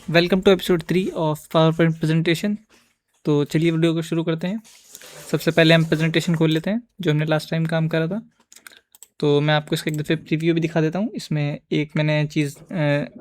Welcome to episode 3 of PowerPoint presentation. तो चलिए video को शुरू करते हैं। सबसे पहले हम प्रेजेंटेशन खोल लेते हैं जो हमने लास्ट टाइम काम करा था। तो मैं आपको इसका एक दफ़े प्रीव्यू भी दिखा देता हूँ। इसमें एक मैंने चीज़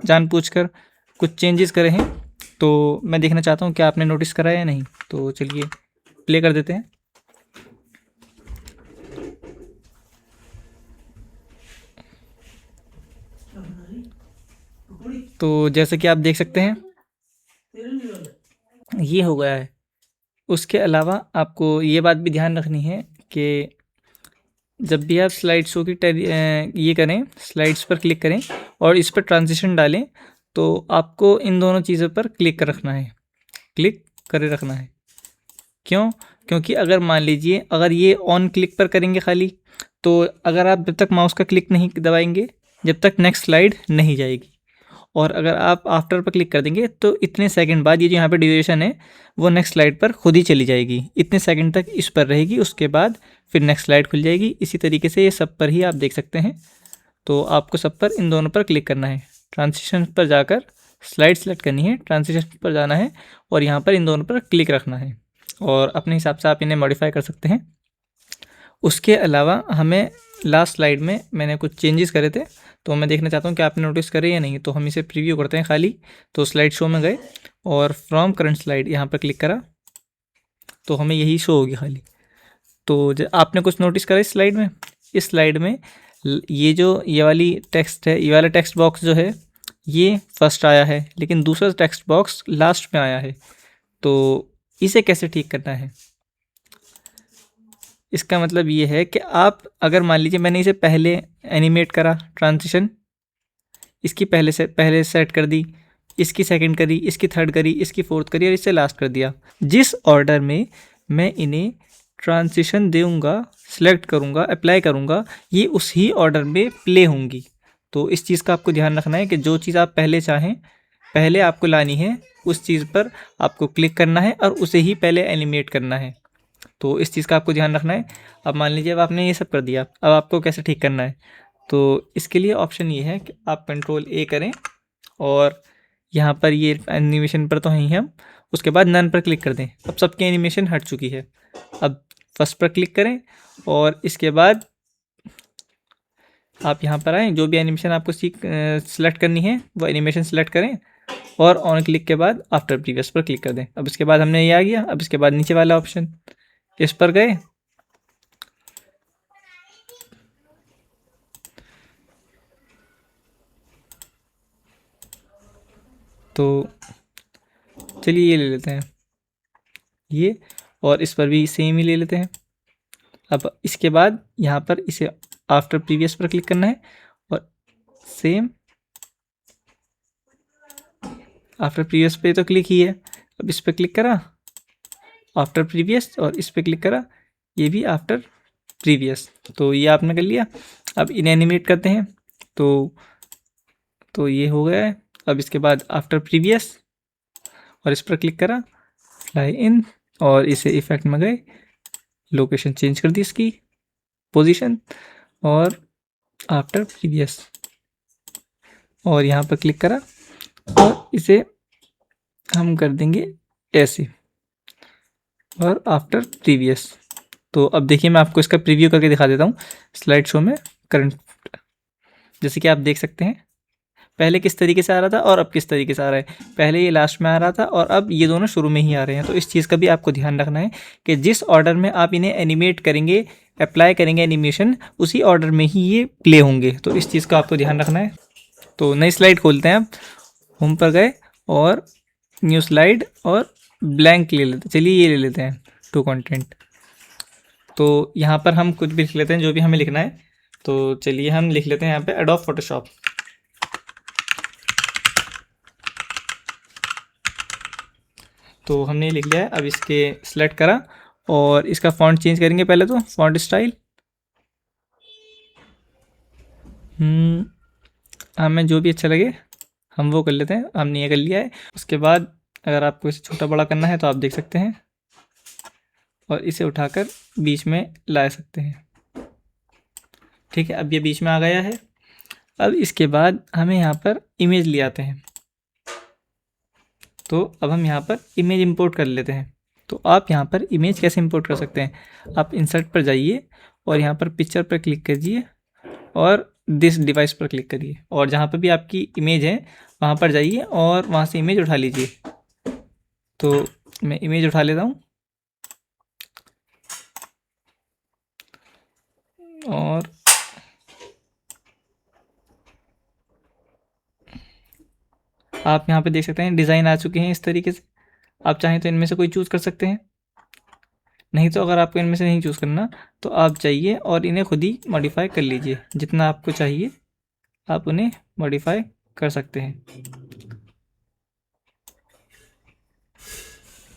जानबूझकर कुछ चेंजेस करे हैं, तो मैं देखना चाहता हूँ क्या आपने नोटिस करा है या नहीं। तो चलिए प्ले कर देते हैं। तो जैसे कि आप देख सकते हैं ये हो गया है। उसके अलावा आपको ये बात भी ध्यान रखनी है कि जब भी आप स्लाइड शो की ये करें, स्लाइड्स पर क्लिक करें और इस पर ट्रांजिशन डालें, तो आपको इन दोनों चीज़ों पर क्लिक कर रखना है, क्लिक करे रखना है। क्यों? क्योंकि अगर मान लीजिए अगर ये ऑन क्लिक पर करेंगे खाली, तो अगर आप जब तक माउस का क्लिक नहीं दबाएंगे जब तक नेक्स्ट स्लाइड नहीं जाएगी। और अगर आप आफ्टर पर क्लिक कर देंगे तो इतने सेकंड बाद ये जो यहाँ पे ड्यूरेशन है वो नेक्स्ट स्लाइड पर खुद ही चली जाएगी। इतने सेकंड तक इस पर रहेगी, उसके बाद फिर नेक्स्ट स्लाइड खुल जाएगी। इसी तरीके से ये सब पर ही आप देख सकते हैं। तो आपको सब पर इन दोनों पर क्लिक करना है। ट्रांजिशन पर जाकर स्लाइड सेलेक्ट करनी है, ट्रांजिशन पर जाना है और यहाँ पर इन दोनों पर क्लिक रखना है और अपने हिसाब से आप इन्हें मॉडिफाई कर सकते हैं। उसके अलावा हमें लास्ट स्लाइड में मैंने कुछ चेंजेस करे थे, तो मैं देखना चाहता हूँ कि आपने नोटिस करे या नहीं। तो हम इसे प्रीव्यू करते हैं खाली। तो स्लाइड शो में गए और फ्रॉम करंट स्लाइड यहाँ पर क्लिक करा तो हमें यही शो होगी खाली। तो आपने कुछ नोटिस करा इस स्लाइड में? इस स्लाइड में ये वाली टेक्स्ट है, ये वाला टेक्स्ट बॉक्स जो है ये फर्स्ट आया है, लेकिन दूसरा टेक्स्ट बॉक्स लास्ट में आया है। तो इसे कैसे ठीक करना है? इसका मतलब ये है कि आप अगर मान लीजिए मैंने इसे पहले एनिमेट करा, ट्रांजिशन इसकी पहले सेट कर दी, इसकी सेकंड करी, इसकी थर्ड करी, इसकी फोर्थ करी और इससे लास्ट कर दिया। जिस ऑर्डर में मैं इन्हें ट्रांजिशन दूंगा, सेलेक्ट करूंगा, अप्लाई करूंगा, ये उसी ऑर्डर में प्ले होंगी। तो इस चीज़ का आपको ध्यान रखना है कि जो चीज़ आप पहले चाहें पहले आपको लानी है, उस चीज़ पर आपको क्लिक करना है और उसे ही पहले एनिमेट करना है। तो इस चीज़ का आपको ध्यान रखना है। अब मान लीजिए अब आपने ये सब कर दिया, अब आपको कैसे ठीक करना है? तो इसके लिए ऑप्शन ये है कि आप कंट्रोल ए करें और यहाँ पर ये एनिमेशन पर तो हैं ही हम, उसके बाद नन पर क्लिक कर दें। अब सबकी एनिमेशन हट चुकी है। अब फर्स्ट पर क्लिक करें और इसके बाद आप यहाँ पर आएँ, जो भी एनिमेशन आपको सेलेक्ट करनी है वो एनिमेशन सेलेक्ट करें और ऑन क्लिक के बाद आफ्टर प्रीवियस पर क्लिक कर दें। अब इसके बाद हमने ये आ गया। अब इसके बाद नीचे वाला ऑप्शन, इस पर गए तो चलिए ये ले लेते हैं ये, और इस पर भी सेम ही ले लेते हैं। अब इसके बाद यहाँ पर इसे आफ्टर प्रीवियस पर क्लिक करना है और सेम आफ्टर प्रीवियस पे तो क्लिक ही है। अब इस पर क्लिक करा आफ्टर प्रीवियस और इस पर क्लिक करा ये भी आफ्टर प्रीवियस। तो ये आपने कर लिया। अब इन्हें एनिमेट करते हैं। तो ये हो गया है। अब इसके बाद आफ्टर प्रीवियस और इस पर क्लिक करा, फ्लाई इन और इसे इफेक्ट में गए, लोकेशन चेंज कर दी इसकी पोजीशन और आफ्टर प्रीवियस और यहाँ पर क्लिक करा और इसे हम कर देंगे ऐसे और आफ्टर प्रीवियस। तो अब देखिए मैं आपको इसका प्रीव्यू करके दिखा देता हूँ स्लाइड शो में करंट। जैसे कि आप देख सकते हैं पहले किस तरीके से आ रहा था और अब किस तरीके से आ रहा है। पहले ये लास्ट में आ रहा था और अब ये दोनों शुरू में ही आ रहे हैं। तो इस चीज़ का भी आपको ध्यान रखना है कि जिस ऑर्डर में आप इन्हें एनिमेट करेंगे, अप्लाई करेंगे एनिमेशन, उसी ऑर्डर में ही ये प्ले होंगे। तो इस चीज़ का आपको ध्यान रखना है। तो नई स्लाइड खोलते हैं। आप होम पर गए और न्यू स्लाइड और ब्लैंक ले लेते, चलिए ये ले लेते हैं टू कंटेंट। तो यहाँ पर हम कुछ भी लिख लेते हैं जो भी हमें लिखना है। तो चलिए हम लिख लेते हैं यहाँ पे एडोब फोटोशॉप। तो हमने लिख लिया है। अब इसके सेलेक्ट करा और इसका फॉन्ट चेंज करेंगे। पहले तो फॉन्ट स्टाइल हमें जो भी अच्छा लगे हम वो कर लेते हैं। हमने ये कर लिया है। उसके बाद अगर आपको इसे छोटा बड़ा करना है तो आप देख सकते हैं और इसे उठाकर बीच में ला सकते हैं। ठीक है, अब ये बीच में आ गया है। अब इसके बाद हमें यहाँ पर इमेज ले आते हैं। तो अब हम यहाँ पर इमेज इंपोर्ट कर लेते हैं। तो आप यहाँ पर इमेज कैसे इंपोर्ट कर सकते हैं, आप इंसर्ट पर जाइए और यहाँ पर पिक्चर पर क्लिक कीजिए और दिस डिवाइस पर क्लिक करिए और जहाँ पर भी आपकी इमेज है वहाँ पर जाइए और वहाँ से इमेज उठा लीजिए। तो मैं इमेज उठा लेता हूँ और आप यहाँ पे देख सकते हैं डिज़ाइन आ चुके हैं इस तरीके से। आप चाहें तो इनमें से कोई चूज़ कर सकते हैं, नहीं तो अगर आपको इनमें से नहीं चूज़ करना तो आप जाइए और इन्हें खुद ही मॉडिफाई कर लीजिए, जितना आपको चाहिए आप उन्हें मॉडिफाई कर सकते हैं।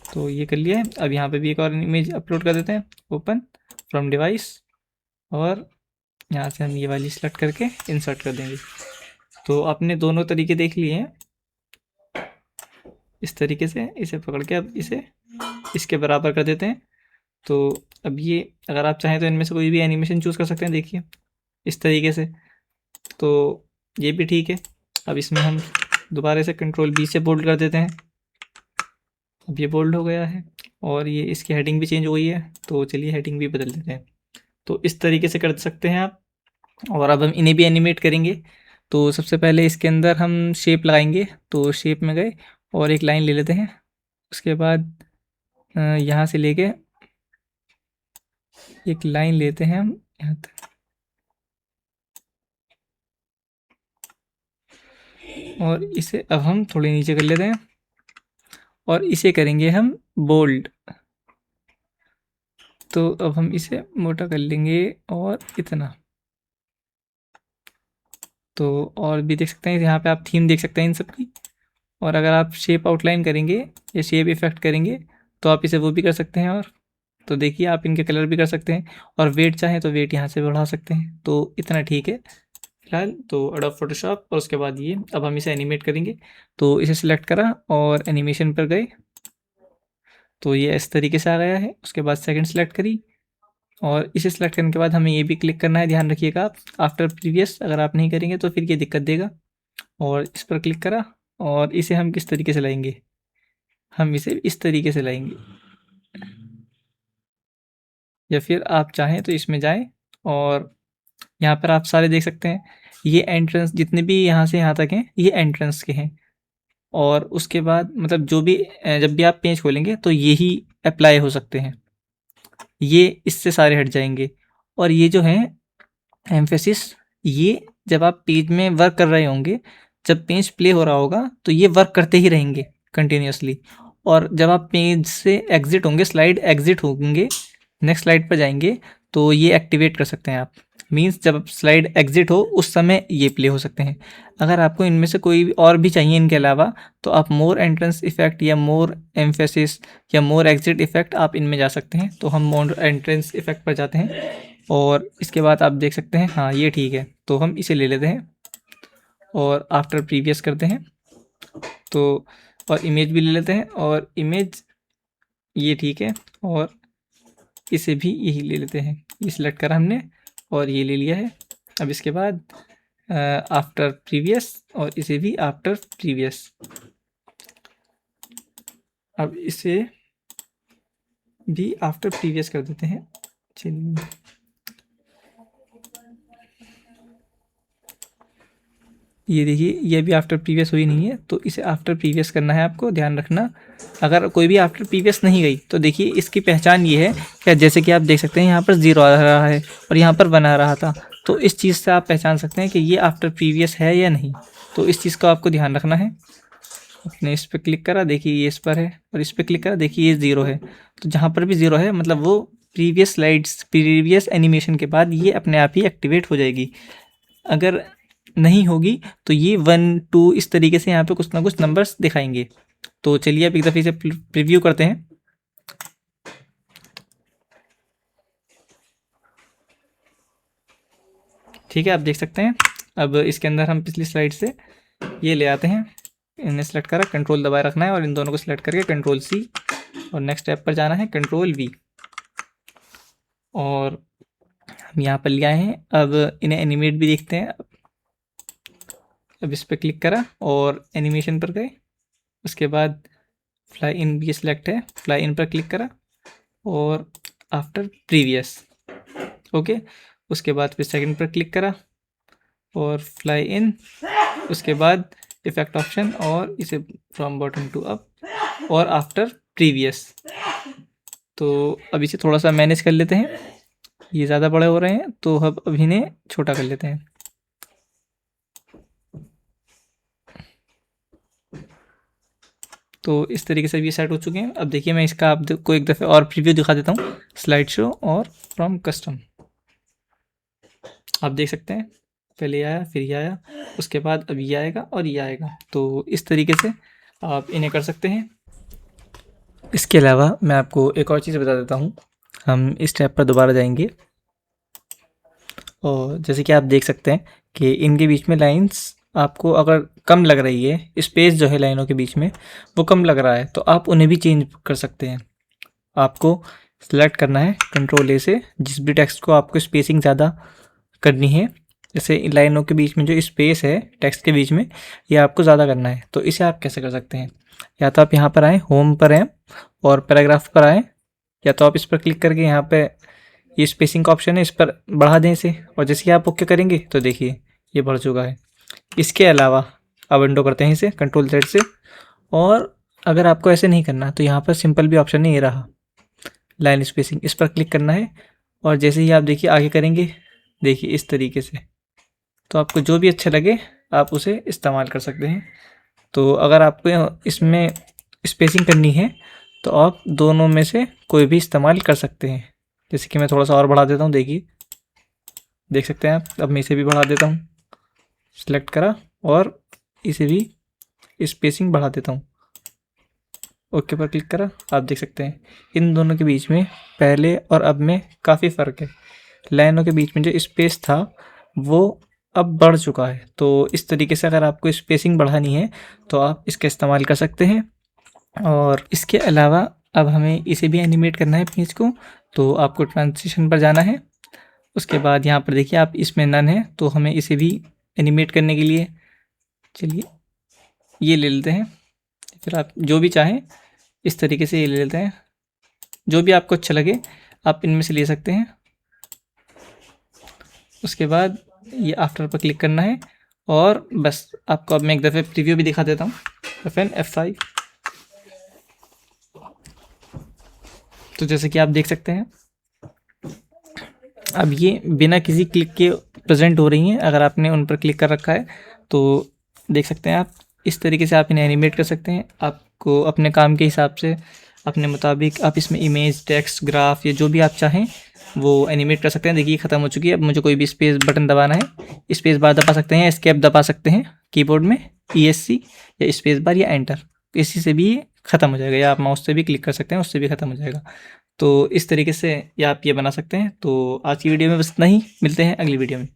तो ये कर लिया है। अब यहाँ पे भी एक और इमेज अपलोड कर देते हैं, ओपन फ्रॉम डिवाइस, और यहाँ से हम ये वाली सेलेक्ट करके इंसर्ट कर देंगे। तो आपने दोनों तरीके देख लिए हैं। इस तरीके से इसे पकड़ के अब इसे इसके बराबर कर देते हैं। तो अब ये अगर आप चाहें तो इनमें से कोई भी एनिमेशन चूज़ कर सकते हैं, देखिए इस तरीके से। तो ये भी ठीक है। अब इसमें हम दोबारा से कंट्रोल बी से बोल्ड कर देते हैं। अब ये बोल्ड हो गया है और ये इसकी हेडिंग भी चेंज हो गई है। तो चलिए हेडिंग भी बदल देते हैं। तो इस तरीके से कर सकते हैं आप। और अब हम इन्हें भी एनिमेट करेंगे। तो सबसे पहले इसके अंदर हम शेप लगाएंगे। तो शेप में गए और एक लाइन ले लेते हैं। उसके बाद यहाँ से लेके एक लाइन लेते हैं हम यहाँ तक, और इसे अब हम थोड़े नीचे कर लेते हैं और इसे करेंगे हम बोल्ड। तो अब हम इसे मोटा कर लेंगे और इतना। तो और भी देख सकते हैं यहाँ पे आप थीम देख सकते हैं इन सब की। और अगर आप शेप आउटलाइन करेंगे या शेप इफेक्ट करेंगे तो आप इसे वो भी कर सकते हैं। और तो देखिए आप इनके कलर भी कर सकते हैं और वेट चाहें तो वेट यहाँ से बढ़ा सकते हैं। तो इतना ठीक है फिलहाल। तो एडोब फोटोशॉप और उसके बाद ये अब हम इसे एनिमेट करेंगे। तो इसे सिलेक्ट करा और एनिमेशन पर गए तो ये इस तरीके से आ गया है। उसके बाद सेकंड सेलेक्ट करी और इसे सेलेक्ट करने के बाद हमें ये भी क्लिक करना है, ध्यान रखिएगा आप आफ्टर प्रीवियस अगर आप नहीं करेंगे तो फिर ये दिक्कत देगा। और इस पर क्लिक करा और इसे हम किस तरीके से लाएंगे, हम इसे इस तरीके से लाएंगे। या फिर आप चाहें तो इसमें जाएं और यहाँ पर आप सारे देख सकते हैं ये एंट्रेंस जितने भी यहाँ से यहाँ तक हैं ये एंट्रेंस के हैं। और उसके बाद मतलब जो भी जब भी आप पेज खोलेंगे तो यही अप्लाई हो सकते हैं, ये इससे सारे हट जाएंगे। और ये जो है एम्फेसिस, ये जब आप पेज में वर्क कर रहे होंगे, जब पेज प्ले हो रहा होगा तो ये वर्क करते ही रहेंगे कंटिन्यूअसली। और जब आप पेज से एग्जिट होंगे, स्लाइड एग्जिट होंगे, नेक्स्ट स्लाइड पर जाएंगे तो ये एक्टिवेट कर सकते हैं आप। मीन्स जब स्लाइड एग्जिट हो उस समय ये प्ले हो सकते हैं। अगर आपको इनमें से कोई और भी चाहिए इनके अलावा तो आप मोर एंट्रेंस इफेक्ट या मोर एम्फेसिस या मोर एग्जिट इफेक्ट आप इनमें जा सकते हैं। तो हम मोर एंट्रेंस इफेक्ट पर जाते हैं और इसके बाद आप देख सकते हैं हाँ ये ठीक है। तो हम इसे ले लेते हैं और आफ्टर प्रीवियस करते हैं। तो और इमेज भी ले लेते हैं और इमेज ये ठीक है और इसे भी यही ले लेते हैं। ये सिलेक्ट करा हमने और ये ले लिया है। अब इसके बाद आफ्टर प्रीवियस और इसे भी आफ्टर प्रीवियस। अब इसे भी आफ्टर प्रीवियस कर देते हैं। चलिए ये देखिए ये भी आफ्टर प्रीवियस हुई नहीं है, तो इसे आफ्टर प्रीवियस करना है आपको, ध्यान रखना। अगर कोई भी आफ्टर प्रीवियस नहीं गई तो देखिए इसकी पहचान ये है कि जैसे कि आप देख सकते हैं यहाँ पर 0 आ रहा है और यहाँ पर 1 आ रहा था। तो इस चीज़ से आप पहचान सकते हैं कि ये आफ्टर प्रीवियस है या नहीं। तो इस चीज़ का आपको ध्यान रखना है। आपने इस पर क्लिक करा, देखिए ये इस पर है, और इस पर क्लिक करा, देखिए ये 0 है। तो जहाँ पर भी 0 है मतलब वो प्रीवियस स्लाइड्स प्रीवियस एनिमेशन के बाद ये अपने आप ही एक्टिवेट हो जाएगी। अगर नहीं होगी तो ये 1 2 इस तरीके से यहाँ पे कुछ ना कुछ नंबर्स दिखाएंगे। तो चलिए अब एक दफ़े इसे प्रीव्यू करते हैं। ठीक है, आप देख सकते हैं। अब इसके अंदर हम पिछली स्लाइड से ये ले आते हैं। इन्हें सेलेक्ट करा, कंट्रोल दबाए रखना है और इन दोनों को सिलेक्ट करके कंट्रोल C और नेक्स्ट स्टेप पर जाना है कंट्रोल V। और हम यहाँ पर ले आए हैं। अब इन्हें एनिमेट भी देखते हैं। अब इस पर क्लिक करा और एनिमेशन पर गए। उसके बाद फ्लाई इन भी सिलेक्ट है, फ्लाई इन पर क्लिक करा और आफ्टर प्रीवियस, ओके। उसके बाद फिर सेकंड पर क्लिक करा और फ्लाई इन, उसके बाद इफेक्ट ऑप्शन और इसे फ्रॉम बॉटम टू अप और आफ्टर प्रीवियस। तो अब इसे थोड़ा सा मैनेज कर लेते हैं, ये ज़्यादा बड़े हो रहे हैं तो अब इन्हें छोटा कर लेते हैं। तो इस तरीके से ये सेट हो चुके हैं। अब देखिए मैं इसका आपको एक दफ़े और प्रीव्यू दिखा देता हूँ, स्लाइड शो और फ्रॉम कस्टम। आप देख सकते हैं पहले ये आया, फिर ये आया, उसके बाद अब ये आएगा और ये आएगा। तो इस तरीके से आप इन्हें कर सकते हैं। इसके अलावा मैं आपको एक और चीज़ बता देता हूँ। हम इस टैब पर दोबारा जाएंगे और जैसे कि आप देख सकते हैं कि इनके बीच में लाइंस आपको अगर कम लग रही है, स्पेस जो है लाइनों के बीच में वो कम लग रहा है, तो आप उन्हें भी चेंज कर सकते हैं। आपको सेलेक्ट करना है कंट्रोल ए से, जिस भी टेक्स्ट को आपको स्पेसिंग ज़्यादा करनी है, जैसे इन लाइनों के बीच में जो स्पेस है टेक्स्ट के बीच में, ये आपको ज़्यादा करना है। तो इसे आप कैसे कर सकते हैं? या तो आप यहाँ पर आएँ, होम पर आएँ और पैराग्राफ पर आएँ, या तो आप इस पर क्लिक करके यहाँ पे ये स्पेसिंग का ऑप्शन है, इस पर बढ़ा दें इसे, और जैसे ही आप ओके करेंगे तो देखिए ये बढ़ चुका है। इसके अलावा अब विंडो करते हैं इसे कंट्रोल Z से, और अगर आपको ऐसे नहीं करना तो यहाँ पर सिंपल भी ऑप्शन है, ये रहा लाइन स्पेसिंग, इस पर क्लिक करना है और जैसे ही आप देखिए आगे करेंगे, देखिए इस तरीके से। तो आपको जो भी अच्छा लगे आप उसे इस्तेमाल कर सकते हैं। तो अगर आपको इसमें स्पेसिंग करनी है तो आप दोनों में से कोई भी इस्तेमाल कर सकते हैं। जैसे कि मैं थोड़ा सा और बढ़ा देता हूँ, देखिए देख सकते हैं आप। अब मैं इसे भी बढ़ा देता हूँ, सेलेक्ट करा और इसे भी स्पेसिंग बढ़ा देता हूँ, ओके पर क्लिक करा। आप देख सकते हैं इन दोनों के बीच में पहले और अब में काफ़ी फ़र्क है। लाइनों के बीच में जो स्पेस था वो अब बढ़ चुका है। तो इस तरीके से अगर आपको स्पेसिंग बढ़ानी है तो आप इसका इस्तेमाल कर सकते हैं। और इसके अलावा अब हमें इसे भी एनिमेट करना है पेज को, तो आपको ट्रांजिशन पर जाना है। उसके बाद यहाँ पर देखिए आप इसमें नन है, तो हमें इसे भी एनिमेट करने के लिए चलिए ये ले लेते हैं। फिर आप जो भी चाहें इस तरीके से ये ले लेते हैं, जो भी आपको अच्छा लगे आप इनमें से ले सकते हैं। उसके बाद ये आफ्टर पर क्लिक करना है और बस आपको अब मैं एक दफ़े प्रीव्यू भी दिखा देता हूँ। F5। तो जैसे कि आप देख सकते हैं अब ये बिना किसी क्लिक के प्रेजेंट हो रही हैं। अगर आपने उन पर क्लिक कर रखा है तो देख सकते हैं आप, इस तरीके से आप इन्हें एनिमेट कर सकते हैं। आपको अपने काम के हिसाब से अपने मुताबिक आप इसमें इमेज, टेक्स्ट, ग्राफ या जो भी आप चाहें वो एनिमेट कर सकते हैं। देखिए ख़त्म हो चुकी है। अब मुझे कोई भी स्पेस बटन दबाना है, स्पेस बार दबा सकते हैं, एस्केप दबा सकते हैं कीबोर्ड में, ESC या स्पेस बार या एंटर, इसी से भी ये ख़त्म हो जाएगा। या आप माउस से भी क्लिक कर सकते हैं, उससे भी ख़त्म हो जाएगा। तो इस तरीके से या आप ये बना सकते हैं। तो आज की वीडियो में बस इतना ही, मिलते हैं अगली वीडियो में।